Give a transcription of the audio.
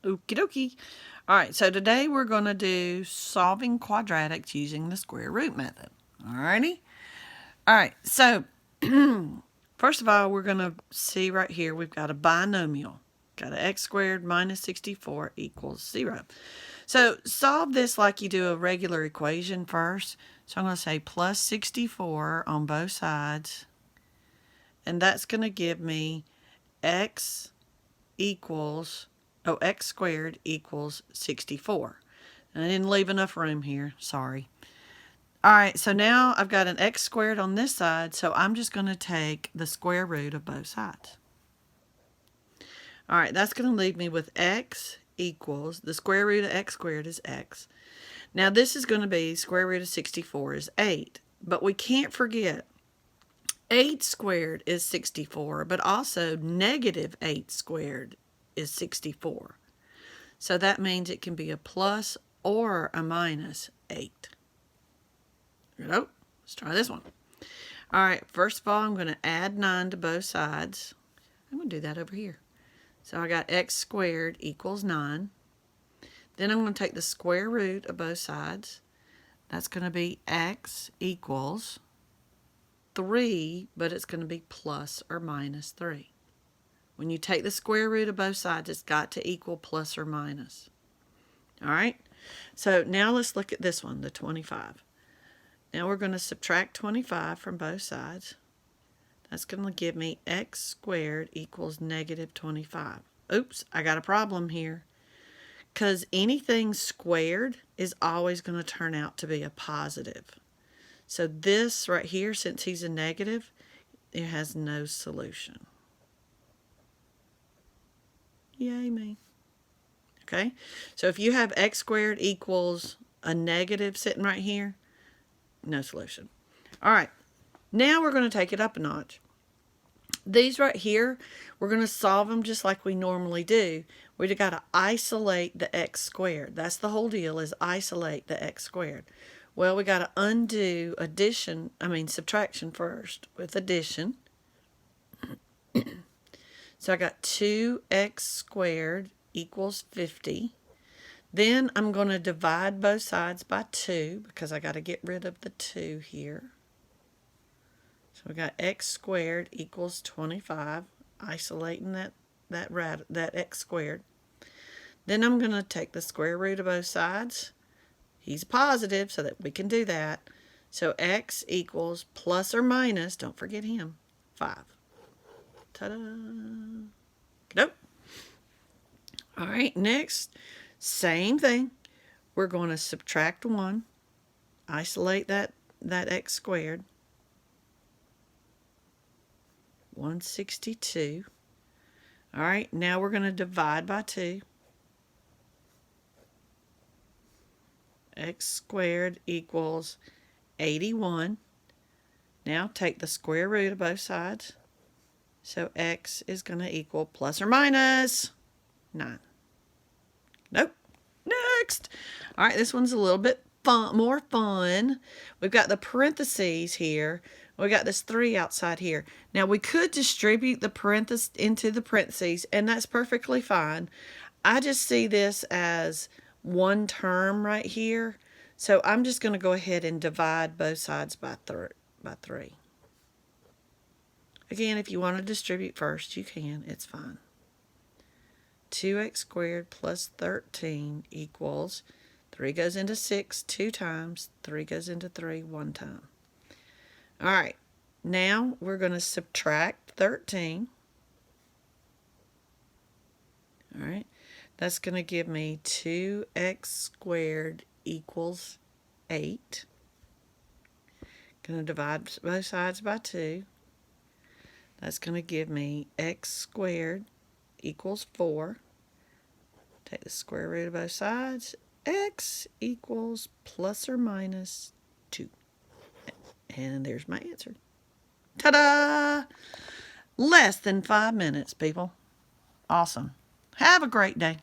Okie dokie. All right, so today we're going to do solving quadratics using the square root method. Alrighty? All right, so first of all, we're going to see right here we've got a binomial. Got an x squared minus 64 equals 0. So solve this like you do a regular equation first. So I'm going to say plus 64 on both sides. And that's going to give me x squared equals 64. And I didn't leave enough room here. Sorry. All right, so now I've got an x squared on this side, so I'm just going to take the square root of both sides. All right, that's going to leave me with x equals, the square root of x squared is x. Now this is going to be square root of 64 is 8. But we can't forget 8 squared is 64, but also negative 8 squared is 64. So that means it can be a plus or a minus 8. Nope. Let's try this one. All right, first of all, I'm going to add 9 to both sides. I'm going to do that over here. So I got x squared equals 9. Then I'm going to take the square root of both sides. That's going to be x equals 3, but it's going to be plus or minus 3. When you take the square root of both sides, it's got to equal plus or minus. All right? So now let's look at this one, the 25. Now we're going to subtract 25 from both sides. That's going to give me x squared equals negative 25. Oops, I got a problem here. Because anything squared is always going to turn out to be a positive. So this right here, since he's a negative, it has no solution. Yay me. Okay, so if you have x squared equals a negative sitting right here, no solution. All right, now we're going to take it up a notch. These right here, we're going to solve them just like we normally do. We've got to isolate the x squared. That's the whole deal, is isolate the x squared. Well, we got to undo subtraction first with addition. So I got 2x squared equals 50. Then I'm going to divide both sides by 2 because I got to get rid of the 2 here. So we got x squared equals 25, isolating that x squared. Then I'm going to take the square root of both sides. He's positive, so that we can do that. So x equals plus or minus, don't forget him, 5. Ta-da! Nope. All right, next, same thing. We're going to subtract 1, isolate that x squared. 162. All right, now we're going to divide by 2. X squared equals 81. Now take the square root of both sides. So x is going to equal plus or minus 9. Nope. Next. All right, this one's a little bit more fun. We've got the parentheses here. We got this 3 outside here. Now we could distribute the parentheses into the parentheses, and that's perfectly fine. I just see this as one term right here. So I'm just going to go ahead and divide both sides by 3. Again, if you want to distribute first, you can. It's fine. 2x squared plus 13 equals 3 goes into 6 2 times, 3 goes into 3 1 time. All right, now we're going to subtract 13. All right, that's going to give me 2x squared equals 8. Going to divide both sides by 2. That's going to give me x squared equals 4. Take the square root of both sides. X equals plus or minus 2. And there's my answer. Ta-da! Less than 5 minutes, people. Awesome. Have a great day.